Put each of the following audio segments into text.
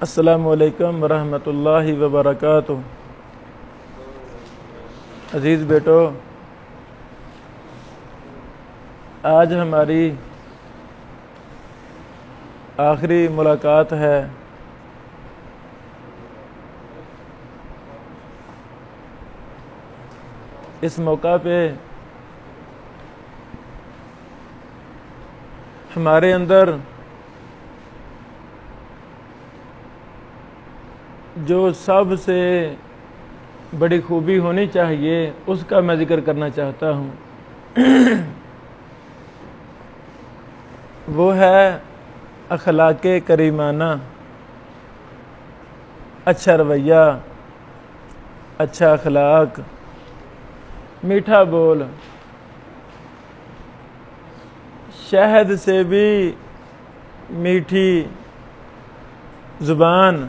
السلام علیکم ورحمۃ اللہ وبرکاتہ۔ عزیز بیٹو، آج ہماری آخری ملاقات ہے۔ اس موقع پہ ہمارے اندر جو سب سے بڑی خوبی ہونی چاہیے اس کا میں ذکر کرنا چاہتا ہوں۔ وہ ہے اخلاق کریمانہ، اچھا رویہ، اچھا اخلاق، میٹھا بول، شہد سے بھی میٹھی زبان،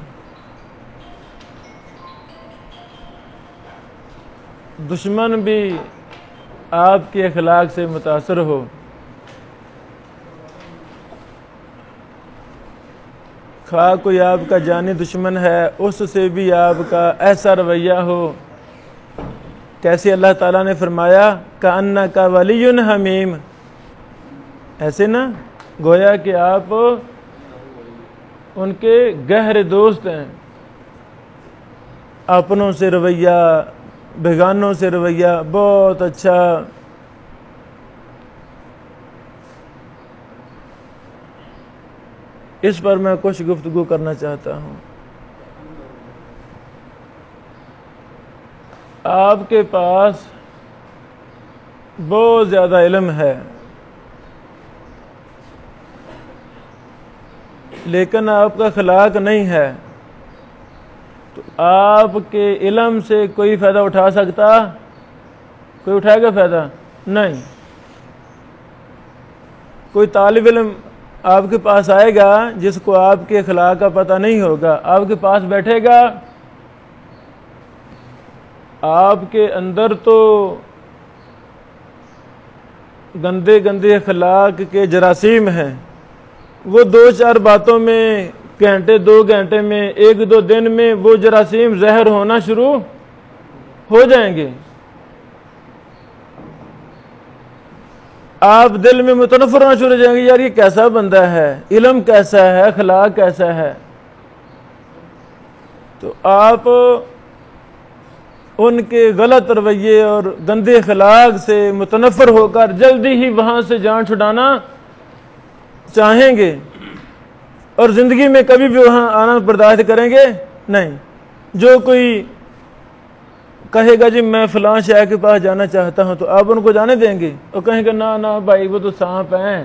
دشمن بھی آپ کے اخلاق سے متاثر ہو۔ خواہ کوئی آپ کا جانی دشمن ہے، اس سے بھی آپ کا ایسا رویہ ہو۔ کیسے اللہ تعالیٰ نے فرمایا کأنک ولی حمیم، ایسے نا گویا کہ آپ ان کے گہرے دوست ہیں۔ اپنوں سے رویہ، بیگانوں سے رویہ بہت اچھا۔ اس پر میں کچھ گفتگو کرنا چاہتا ہوں۔ آپ کے پاس بہت زیادہ علم ہے، لیکن آپ کا اخلاق نہیں ہے، تو آپ کے علم سے کوئی فائدہ اٹھا سکتا؟ کوئی اٹھائے گا فائدہ؟ نہیں۔ کوئی طالب علم آپ کے پاس آئے گا جس کو آپ کے اخلاق کا پتہ نہیں ہوگا، آپ کے پاس بیٹھے گا، آپ کے اندر تو گندے گندے اخلاق کے جراثیم ہیں، وہ دو چار باتوں میں، گھنٹے دو گھنٹے میں، ایک دو دن میں وہ جراثیم زہر ہونا شروع ہو جائیں گے۔ آپ دل میں متنفر ہونا شروع ہو جائیں گے، یار یہ کیسا بندہ ہے، علم کیسا ہے، اخلاق کیسا ہے۔ تو آپ ان کے غلط رویے اور گندے اخلاق سے متنفر ہو کر جلدی ہی وہاں سے جان چھڑانا چاہیں گے، اور زندگی میں کبھی بھی وہاں آنا برداشت کریں گے نہیں۔ جو کوئی کہے گا جی میں فلاں شہر کے پاس جانا چاہتا ہوں، تو آپ ان کو جانے دیں گے؟ اور کہیں گے نا نا بھائی وہ تو سانپ ہیں،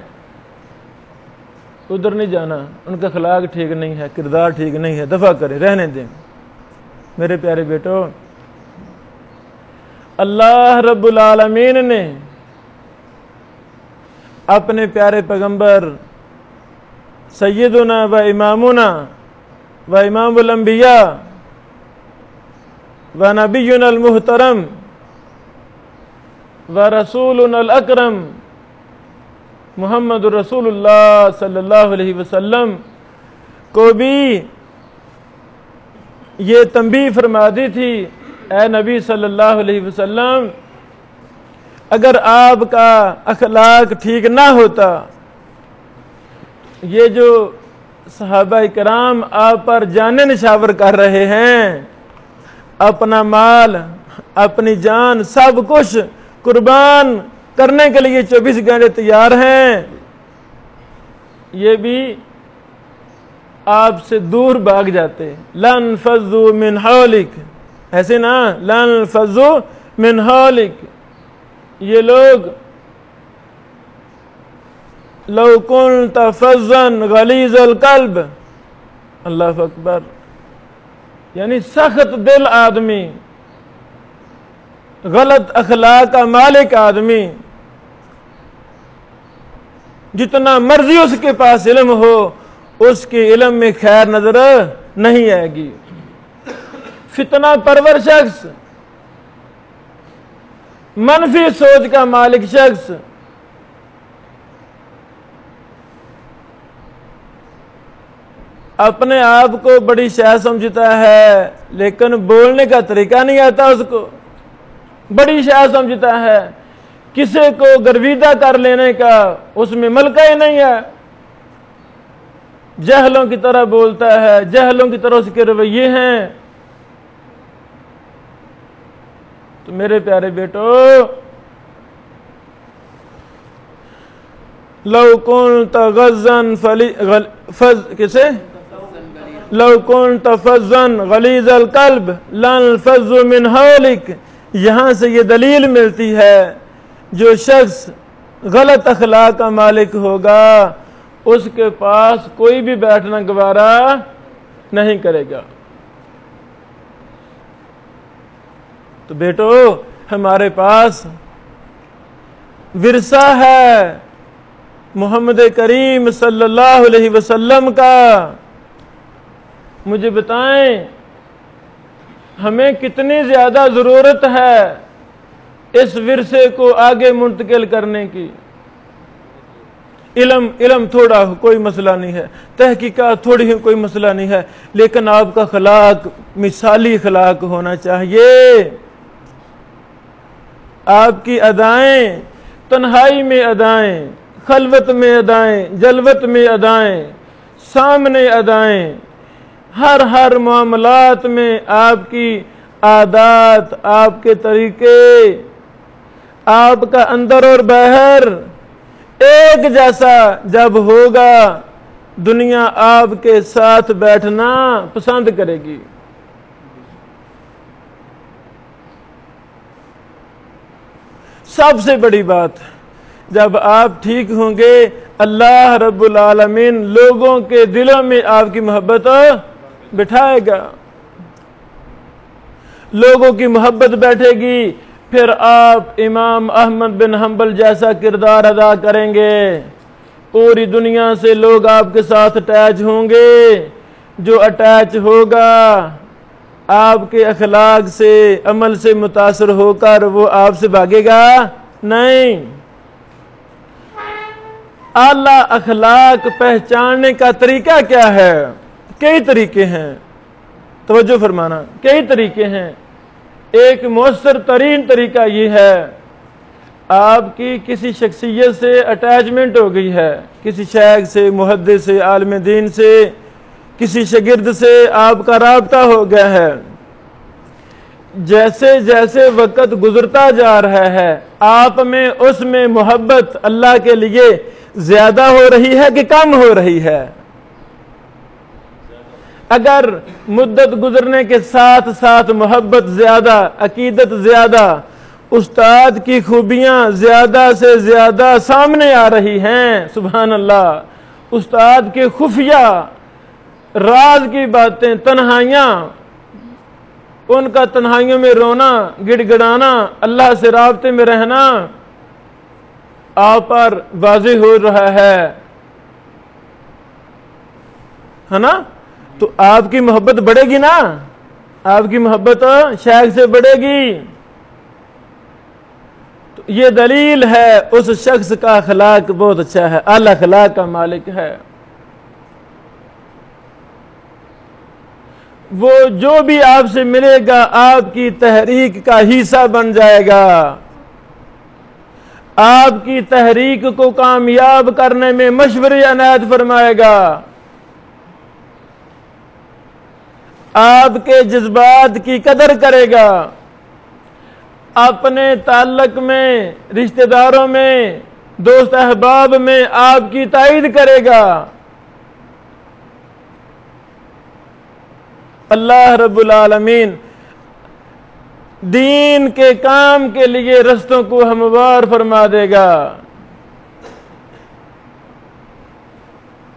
ادھر نہیں جانا، ان کا اخلاق ٹھیک نہیں ہے، کردار ٹھیک نہیں ہے، دفع کرے، رہنے دیں۔ میرے پیارے بیٹو، اللہ رب العالمین نے اپنے پیارے پیغمبر سیدنا و امامنا و امام الانبیاء و نبینا المحترم و رسولنا الاکرم محمد رسول اللہ صلی اللہ علیہ وسلم کو بھی یہ تنبیہ فرما دی تھی، اے نبی صلی اللہ علیہ وسلم، اگر آپ کا اخلاق ٹھیک نہ ہوتا، یہ جو صحابہ کرام آپ پر جانیں نشاور کر رہے ہیں، اپنا مال، اپنی جان، سب کچھ قربان کرنے کے لیے 24 گھنٹے تیار ہیں، یہ بھی آپ سے دور بھاگ جاتے۔ لن فضوا من حولک، ایسے نا، لن فضوا من حولک، یہ لوگ لو کنت فظا غلیظ القلب، اللہ اکبر، یعنی سخت دل آدمی، غلط اخلاق کا مالک آدمی، جتنا مرضی اس کے پاس علم ہو، اس کے علم میں خیر نظر نہیں آئے گی۔ فتنہ پرور شخص، منفی سوچ کا مالک شخص، اپنے آپ کو بڑی شے سمجھتا ہے لیکن بولنے کا طریقہ نہیں آتا اس کو، بڑی شے سمجھتا ہے، کسی کو گرویدہ کر لینے کا اس میں ملکہ ہی نہیں ہے، جہلوں کی طرح بولتا ہے، جہلوں کی طرح اس کے رویے ہیں۔ تو میرے پیارے بیٹو، لو كنت غزا کسے لو كنت فظا غلیظ القلب لانفضوا من حولك، یہاں سے یہ دلیل ملتی ہے جو شخص غلط اخلاق کا مالک ہوگا اس کے پاس کوئی بھی بیٹھنا گوارا نہیں کرے گا۔ تو بیٹو، ہمارے پاس ورثہ ہے محمد کریم صلی اللہ علیہ وسلم کا۔ مجھے بتائیں ہمیں کتنی زیادہ ضرورت ہے اس ورثے کو آگے منتقل کرنے کی۔ علم تھوڑا ہو کوئی مسئلہ نہیں ہے، تحقیقات تھوڑی ہو کوئی مسئلہ نہیں ہے، لیکن آپ کا اخلاق مثالی اخلاق ہونا چاہیے۔ آپ کی ادائیں، تنہائی میں ادائیں، خلوت میں ادائیں، جلوت میں ادائیں، سامنے ادائیں، ہر معاملات میں آپ کی عادات، آپ کے طریقے، آپ کا اندر اور باہر ایک جیسا جب ہوگا دنیا آپ کے ساتھ بیٹھنا پسند کرے گی۔ سب سے بڑی بات، جب آپ ٹھیک ہوں گے اللہ رب العالمین لوگوں کے دلوں میں آپ کی محبت بٹھائے گا، لوگوں کی محبت بیٹھے گی، پھر آپ امام احمد بن حنبل جیسا کردار ادا کریں گے، پوری دنیا سے لوگ آپ کے ساتھ اٹیچ ہوں گے۔ جو اٹیچ ہوگا آپ کے اخلاق سے، عمل سے متاثر ہو کر وہ آپ سے بھاگے گا نہیں۔ اعلیٰ اخلاق پہچاننے کا طریقہ کیا ہے؟ کئی طریقے ہیں، توجہ فرمانا، کئی طریقے ہیں۔ ایک مؤثر ترین طریقہ یہ ہے، آپ کی کسی شخصیت سے اٹیچمنٹ ہو گئی ہے، کسی شیخ سے، محدث سے، عالم دین سے، کسی شاگرد سے آپ کا رابطہ ہو گیا ہے۔ جیسے جیسے وقت گزرتا جا رہا ہے آپ میں اس میں محبت اللہ کے لیے زیادہ ہو رہی ہے کہ کم ہو رہی ہے؟ اگر مدت گزرنے کے ساتھ ساتھ محبت زیادہ، عقیدت زیادہ، استاد کی خوبیاں زیادہ سے زیادہ سامنے آ رہی ہیں، سبحان اللہ، استاد کے خفیہ راز کی باتیں، تنہائیاں، ان کا تنہائیوں میں رونا، گڑ گڑانا، اللہ سے رابطے میں رہنا آپ پر واضح ہو رہا ہے نا؟ تو آپ کی محبت بڑھے گی نا، آپ کی محبت شیخ سے بڑھے گی۔ تو یہ دلیل ہے اس شخص کا اخلاق بہت اچھا ہے، اعلی اخلاق کا مالک ہے۔ وہ جو بھی آپ سے ملے گا آپ کی تحریک کا حصہ بن جائے گا، آپ کی تحریک کو کامیاب کرنے میں مشورے عنایت فرمائے گا، آپ کے جذبات کی قدر کرے گا، اپنے تعلق میں، رشتہ داروں میں، دوست احباب میں آپ کی تائید کرے گا۔ اللہ رب العالمین دین کے کام کے لیے رستوں کو ہموار فرما دے گا۔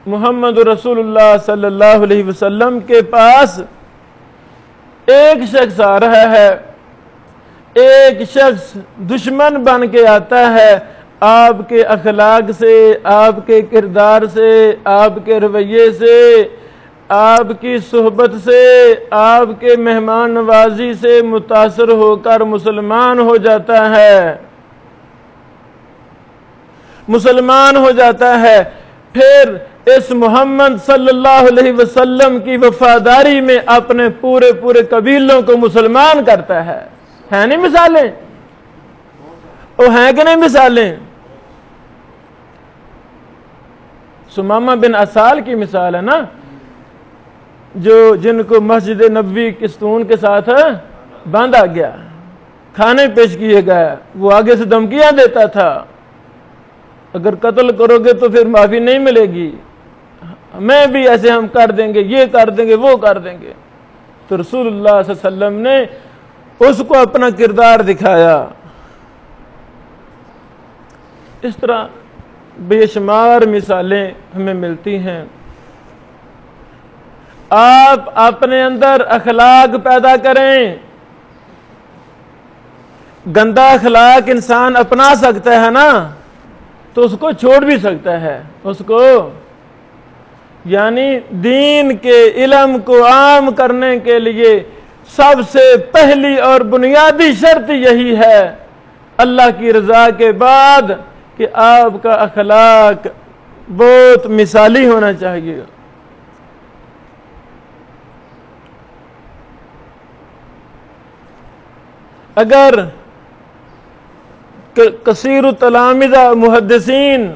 محمد رسول اللہ صلی اللہ علیہ وسلم کے پاس ایک شخص آ رہا ہے، ایک شخص دشمن بن کے آتا ہے آپ کے اخلاق سے، آپ کے کردار سے، آپ کے رویے سے، آپ کی صحبت سے، آپ کے مہمان نوازی سے متاثر ہو کر مسلمان ہو جاتا ہے، مسلمان ہو جاتا ہے، پھر اس محمد صلی اللہ علیہ وسلم کی وفاداری میں اپنے پورے پورے قبیلوں کو مسلمان کرتا ہے نہیں مثالیں؟ وہ ہیں کہ نہیں مثالیں؟ سمامہ بن اسال کی مثال ہے نا، جن کو مسجد نبوی کے ستون کے ساتھ باندھا گیا، کھانے پیش کیے گئے، وہ آگے سے دھمکیاں دیتا تھا، اگر قتل کرو گے تو پھر معافی نہیں ملے گی، میں بھی ایسے ہم کر دیں گے، یہ کر دیں گے، وہ کر دیں گے۔ تو رسول اللہ صلی اللہ علیہ وسلم نے اس کو اپنا کردار دکھایا۔ اس طرح بے شمار مثالیں ہمیں ملتی ہیں۔ آپ اپنے اندر اخلاق پیدا کریں۔ گندا اخلاق انسان اپنا سکتا ہے نا تو اس کو چھوڑ بھی سکتا ہے، اس کو یعنی دین کے علم کو عام کرنے کے لیے سب سے پہلی اور بنیادی شرط یہی ہے اللہ کی رضا کے بعد کہ آپ کا اخلاق بہت مثالی ہونا چاہیے۔ اگر کثیر التلامذہ محدثین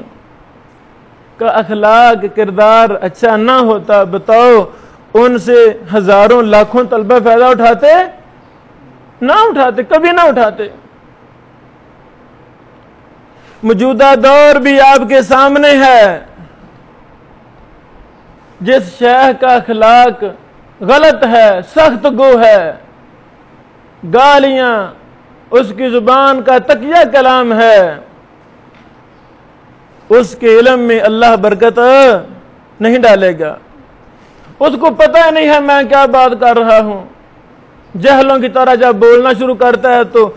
کا اخلاق کردار اچھا نہ ہوتا، بتاؤ ان سے ہزاروں لاکھوں طلبہ فائدہ اٹھاتے؟ نہ اٹھاتے، کبھی نہ اٹھاتے۔ موجودہ دور بھی آپ کے سامنے ہے، جس شیخ کا اخلاق غلط ہے، سخت گو ہے، گالیاں اس کی زبان کا تقیہ کلام ہے، اس کے علم میں اللہ برکت نہیں ڈالے گا۔ اس کو پتہ نہیں ہے میں کیا بات کر رہا ہوں، جہلوں کی طرح جب بولنا شروع کرتا ہے تو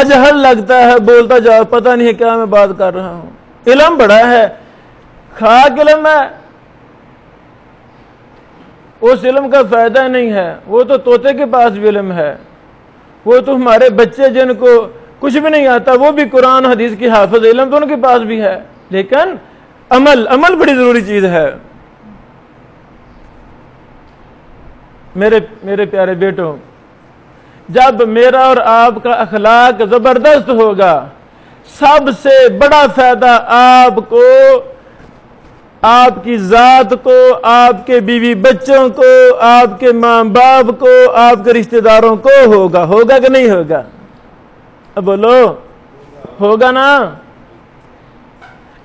اجہل لگتا ہے، بولتا جا پتہ نہیں ہے کیا میں بات کر رہا ہوں۔ علم بڑا ہے، خاک علم ہے، اس علم کا فائدہ نہیں ہے۔ وہ تو طوطے کے پاس بھی علم ہے، وہ تو ہمارے بچے جن کو کچھ بھی نہیں آتا وہ بھی قرآن حدیث کی حافظ، علم تو ان کے پاس بھی ہے، لیکن عمل بڑی ضروری چیز ہے۔ میرے پیارے بیٹوں، جب میرا اور آپ کا اخلاق زبردست ہوگا، سب سے بڑا فائدہ آپ کو، آپ کی ذات کو، آپ کے بیوی بچوں کو، آپ کے ماں باپ کو، آپ کے رشتہ داروں کو ہوگا کہ نہیں ہوگا؟ اب بولو، ہوگا نا؟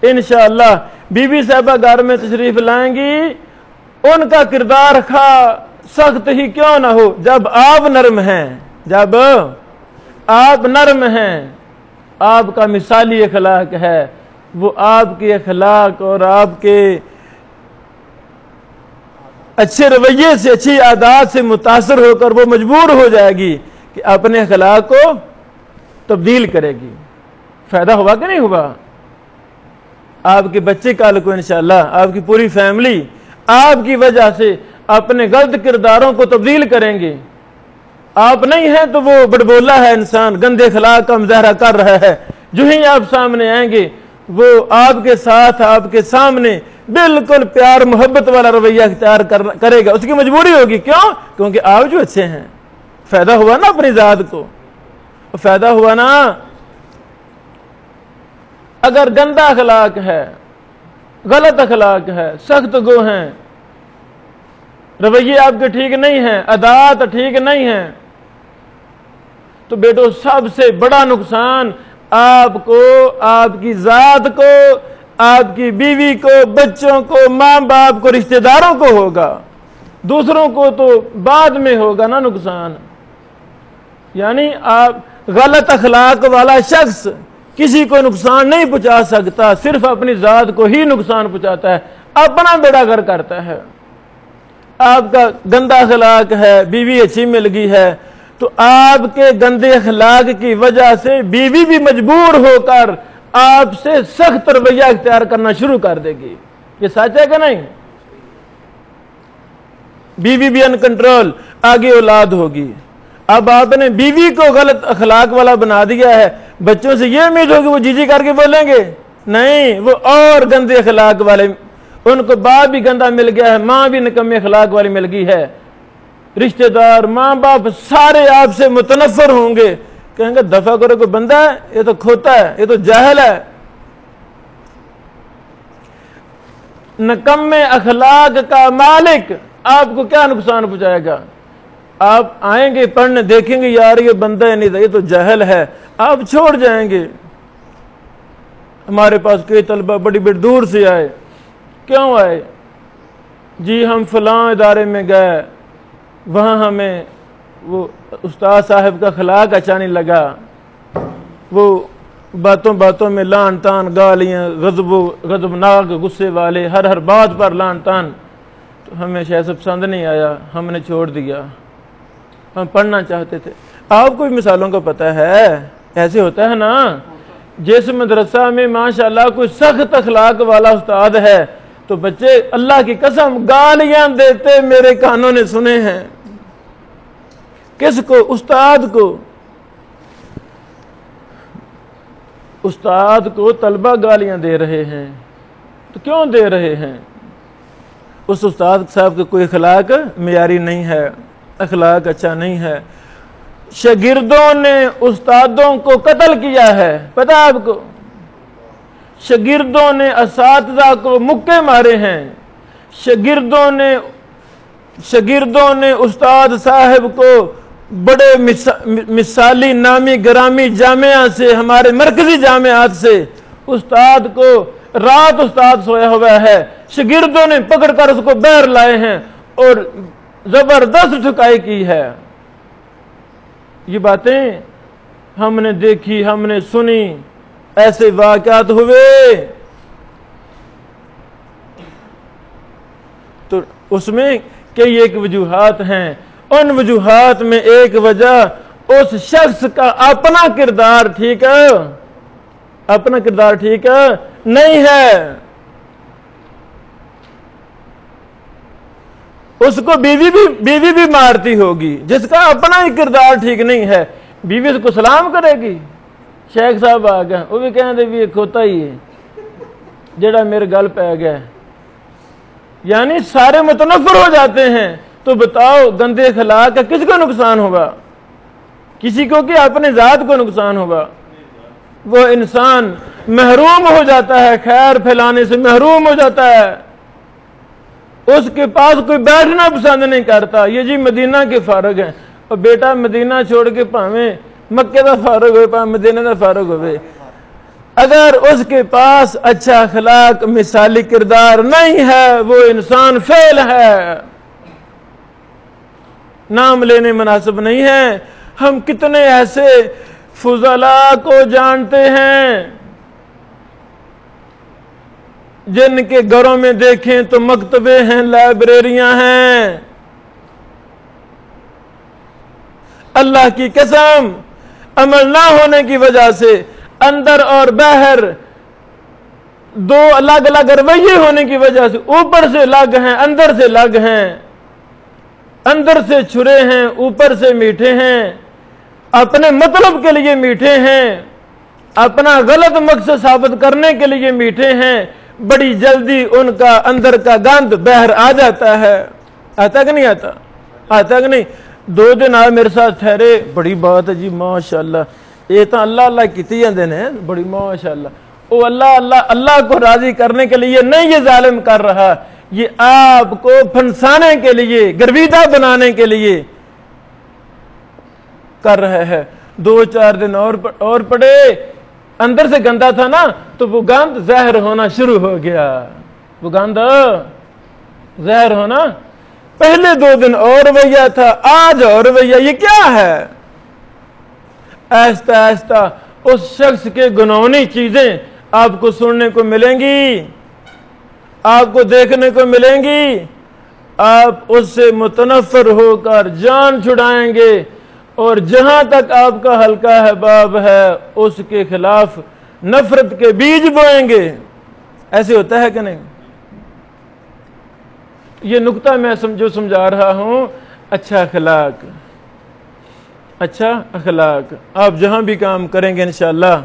انشاءاللہ بی صاحبہ گھر میں تشریف لائیں گی، ان کا کردار سخت ہی کیوں نہ ہو، جب آپ نرم ہیں، جب آپ نرم ہیں، آپ کا مثالی اخلاق ہے، وہ آپ کے اخلاق اور آپ کے اچھے رویے سے، اچھی عادات سے متاثر ہو کر وہ مجبور ہو جائے گی کہ اپنے اخلاق کو تبدیل کرے گی۔ فائدہ ہوا کہ نہیں ہوا؟ آپ کے بچے کل کو انشاءاللہ آپ کی پوری فیملی آپ کی وجہ سے اپنے غلط کرداروں کو تبدیل کریں گے۔ آپ نہیں ہیں تو وہ بڑبولا ہے انسان، گندے اخلاق کا مظاہرہ کر رہا ہے، جو ہی آپ سامنے آئیں گے وہ آپ کے ساتھ، آپ کے سامنے بالکل پیار محبت والا رویہ اختیار کرے گا، اس کی مجبوری ہوگی۔ کیوں؟ کیونکہ آپ جو اچھے ہیں۔ فائدہ ہوا نا اپنی ذات کو، فائدہ ہوا نا۔ اگر گندا اخلاق ہے، غلط اخلاق ہے، سخت گو ہیں، رویے آپ کے ٹھیک نہیں ہیں، عادات ٹھیک نہیں ہیں، تو بیٹو سب سے بڑا نقصان آپ کو، آپ کی ذات کو، آپ کی بیوی کو، بچوں کو، ماں باپ کو، رشتہ داروں کو ہوگا۔ دوسروں کو تو بعد میں ہوگا نا نقصان۔ یعنی آپ غلط اخلاق والا شخص کسی کو نقصان نہیں پہنچا سکتا، صرف اپنی ذات کو ہی نقصان پہنچاتا ہے، اپنا بیڑا گھر کرتا ہے۔ آپ کا گندا اخلاق ہے، بیوی اچھی مل گئی ہے تو آپ کے گندے اخلاق کی وجہ سے بیوی بھی مجبور ہو کر آپ سے سخت رویہ اختیار کرنا شروع کر دے گی۔ یہ سچ ہے کہ نہیں؟ بیوی بھی ان کنٹرول، آگے اولاد ہوگی۔ اب آپ نے بیوی کو غلط اخلاق والا بنا دیا ہے، بچوں سے یہ امید ہوگی وہ جی جی کر کے بولیں گے؟ نہیں، وہ اور گندے اخلاق والے، ان کو باپ بھی گندا مل گیا ہے، ماں بھی نکمی اخلاق والی مل گئی ہے، رشتہ دار ماں باپ سارے آپ سے متنفر ہوں گے، کہیں گے دفع کرو، کوئی بندہ ہے یہ تو کھوتا ہے، یہ تو جاہل ہے۔ نکمے اخلاق کا مالک آپ کو کیا نقصان پہنچائے گا؟ آپ آئیں گے پڑھنے، دیکھیں گے یار یہ بندہ نہیں تھا، یہ تو جاہل ہے، آپ چھوڑ جائیں گے۔ ہمارے پاس کئی طلبہ بڑی بڑی دور سے آئے، کیوں آئے؟ جی ہم فلاں ادارے میں گئے، وہاں ہمیں وہ استاد صاحب کا اخلاق اچھا نہیں لگا، وہ باتوں باتوں میں لان تان، گالیاں، غضبناک، غصے والے، ہر بات پر لان تان، تو ہمیں شاید پسند نہیں آیا، ہم نے چھوڑ دیا۔ ہم پڑھنا چاہتے تھے۔ آپ کو بھی مثالوں کا پتہ ہے، ایسے ہوتا ہے نا، جس مدرسہ میں ماشاءاللہ کوئی سخت اخلاق والا استاد ہے تو بچے اللہ کی قسم گالیاں دیتے میرے کانوں نے سنے ہیں۔ کس کو؟ استاد کو۔ استاد کو طلبہ گالیاں دے رہے ہیں، تو کیوں دے رہے ہیں؟ اس استاد صاحب کا کوئی اخلاق معیاری نہیں ہے، اخلاق اچھا نہیں ہے۔ شاگردوں نے استادوں کو قتل کیا ہے، پتہ ہے آپ کو؟ شاگردوں نے اساتذہ کو مکے مارے ہیں، شاگردوں نے استاد صاحب کو بڑے مثالی نامی گرامی جامعہ سے، ہمارے مرکزی جامعات سے استاد کو، رات استاد سویا ہوا ہے، شاگردوں نے پکڑ کر اس کو باہر لائے ہیں اور زبردست ٹھکائی کی ہے۔ یہ باتیں ہم نے دیکھی، ہم نے سنی، ایسے واقعات ہوئے۔ تو اس میں کئی ایک وجوہات ہیں، ان وجوہات میں ایک وجہ اس شخص کا اپنا کردار ٹھیک ہے، اپنا کردار ٹھیک ہے نہیں ہے۔ اس کو بیوی بھی مارتی ہوگی، جس کا اپنا ہی کردار ٹھیک نہیں ہے، بیوی اس کو سلام کرے گی؟ شیخ صاحب آ گئے، وہ بھی کہیں دے بھی ایک ہوتا ہی ہے جڑا میرے گل پہ گیا، یعنی سارے متنفر ہو جاتے ہیں۔ تو بتاؤ گندے اخلاق کا کس کو نقصان ہوگا؟ کسی کو کہ اپنے ذات کو نقصان ہوگا؟ وہ انسان محروم ہو جاتا ہے، خیر پھیلانے سے محروم ہو جاتا ہے، اس کے پاس کوئی بیٹھنا پسند نہیں کرتا۔ یہ جی مدینہ کے فارغ ہیں، اور بیٹا مدینہ چھوڑ کے پاویں مکے دا فارغ ہوئے، پاویں مدینہ دا فارغ ہوئے، اگر اس کے پاس اچھا اخلاق مثالی کردار نہیں ہے، وہ انسان فیل ہے، نام لینے مناسب نہیں ہے۔ ہم کتنے ایسے فضلاء کو جانتے ہیں جن کے گھروں میں دیکھیں تو مکتبے ہیں، لائبریریاں ہیں، اللہ کی قسم عمل نہ ہونے کی وجہ سے اندر اور باہر دو الگ الگ رویے ہونے کی وجہ سے اوپر سے الگ ہیں، اندر سے الگ ہیں، اندر سے چھرے ہیں، اوپر سے میٹھے ہیں، اپنے مطلب کے لیے میٹھے ہیں، اپنا غلط مقصد ثابت کرنے کے لیے میٹھے ہیں، بڑی جلدی ان کا اندر کا گند باہر آ جاتا ہے۔ آتا کہ نہیں آتا؟ آتا کہ نہیں؟ 2 دن آئے میرے ساتھ ٹھہرے، بڑی بات ہے جی ماشاءاللہ، یہ تو اللہ اللہ کیتی جاندے نے، بڑی ماشاءاللہ، وہ اللہ کو راضی کرنے کے لیے نہیں یہ ظالم کر رہا، یہ آپ کو پھنسانے کے لیے، گرویدہ بنانے کے لیے کر رہے ہیں۔ 2-4 دن اور پڑے، اندر سے گندا تھا نا، تو وہ گند زہر ہونا شروع ہو گیا، وہ گند زہر ہونا۔ پہلے 2 دن اور رویہ تھا، آج اور رویہ، یہ کیا ہے؟ آہستہ آہستہ اس شخص کے گناہونی چیزیں آپ کو سننے کو ملیں گی، آپ کو دیکھنے کو ملیں گی، آپ اس سے متنفر ہو کر جان چھڑائیں گے، اور جہاں تک آپ کا حلقہ احباب ہے اس کے خلاف نفرت کے بیج بوئیں گے۔ ایسے ہوتا ہے کہ نہیں؟ یہ نقطہ میں جو سمجھا رہا ہوں، اچھا اخلاق، اچھا اخلاق، آپ جہاں بھی کام کریں گے انشاءاللہ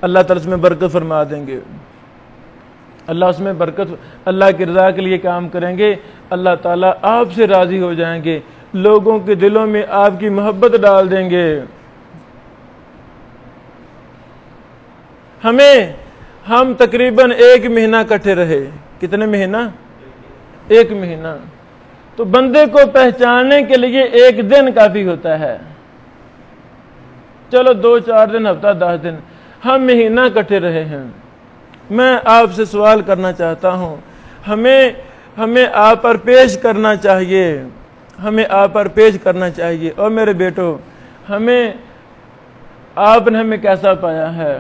اللہ تعالیٰ اس میں برکت فرما دیں گے۔ اللہ اس میں برکت، اللہ کی رضا کے لیے کام کریں گے، اللہ تعالیٰ آپ سے راضی ہو جائیں گے، لوگوں کے دلوں میں آپ کی محبت ڈال دیں گے۔ ہم تقریباً 1 مہینہ کٹھے رہے۔ کتنے مہینہ؟ 1 مہینہ۔ تو بندے کو پہچاننے کے لیے 1 دن کافی ہوتا ہے، چلو 2-4 دن، ہفتہ 10 دن، ہم مہینہ کٹھے رہے ہیں۔ میں آپ سے سوال کرنا چاہتا ہوں، ہمیں آپ پر پیش کرنا چاہیے، ہمیں آپ پر پیش کرنا چاہیے۔ اور میرے بیٹو، آپ نے ہمیں کیسا پایا ہے؟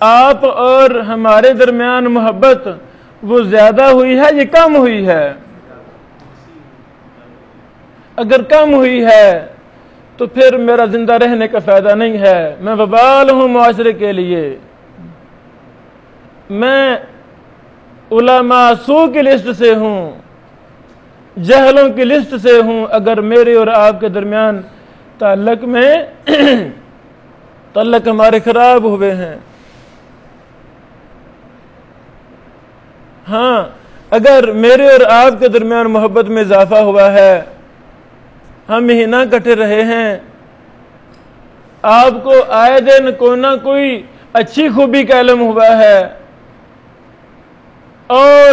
آپ اور ہمارے درمیان محبت وہ زیادہ ہوئی ہے یا کم ہوئی ہے؟ اگر کم ہوئی ہے تو پھر میرا زندہ رہنے کا فائدہ نہیں ہے، میں وبال ہوں معاشرے کے لیے، میں علماء سوء کی لسٹ سے ہوں، جہلوں کی لسٹ سے ہوں۔ اگر میرے اور آپ کے درمیان تعلق ہمارے خراب ہوئے ہیں، ہاں اگر میرے اور آپ کے درمیان محبت میں اضافہ ہوا ہے، ہم مہینہ کٹھے رہے ہیں، آپ کو آئے دن کوئی نہ کوئی اچھی خوبی کا علم ہوا ہے، اور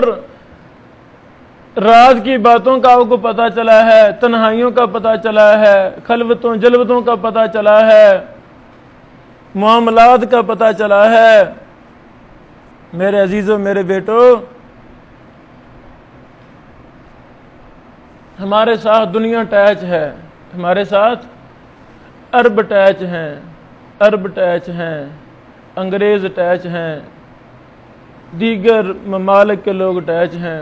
راز کی باتوں کا آپ کو پتہ چلا ہے، تنہائیوں کا پتہ چلا ہے، خلوتوں جلوتوں کا پتہ چلا ہے، معاملات کا پتہ چلا ہے، میرے عزیزوں، میرے بیٹو، ہمارے ساتھ دنیا ٹیچ ہے، ہمارے ساتھ عرب ٹیچ ہیں، انگریز ٹیچ ہیں، دیگر ممالک کے لوگ ٹیچ ہیں۔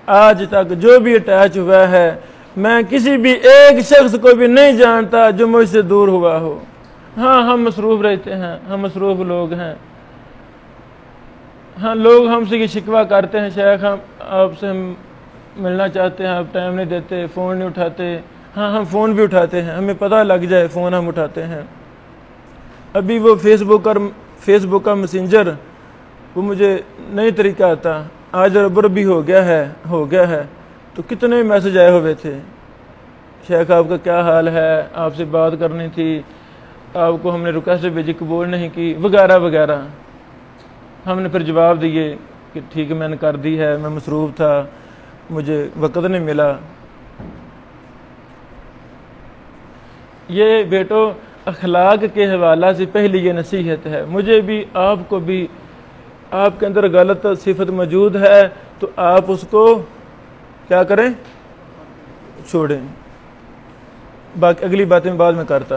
آج تک جو بھی ٹیچ ہوا ہے، میں کسی بھی ایک شخص کو بھی نہیں جانتا جو مجھ سے دور ہوا ہو۔ ہاں ہم مصروف رہتے ہیں، ہم مصروف لوگ ہیں، ہاں لوگ ہم سے یہ شکوہ کرتے ہیں، شیخ ہم آپ سے ملنا چاہتے ہیں، آپ ٹائم نہیں دیتے، فون نہیں اٹھاتے۔ ہاں ہم فون بھی اٹھاتے ہیں، ہمیں پتہ لگ جائے فون ہم اٹھاتے ہیں۔ ابھی وہ فیس بک کا میسنجر، وہ مجھے نئی طریقہ آتا، آج ربر بھی ہو گیا ہے، تو کتنے میسج آئے ہوئے تھے، شیخ آپ کا کیا حال ہے، آپ سے بات کرنی تھی، آپ کو ہم نے ریکویسٹ بھیجی قبول نہیں کی، وغیرہ وغیرہ۔ ہم نے پھر جواب دیے کہ ٹھیک ہے میں نے کر دی ہے، میں مصروف تھا، مجھے وقت نہیں ملا۔ یہ بیٹو اخلاق کے حوالہ سے پہلی یہ نصیحت ہے، مجھے بھی آپ کو بھی، آپ کے اندر غلط صفت موجود ہے تو آپ اس کو کیا کریں؟ چھوڑیں۔ باقی اگلی باتیں بعد میں کرتا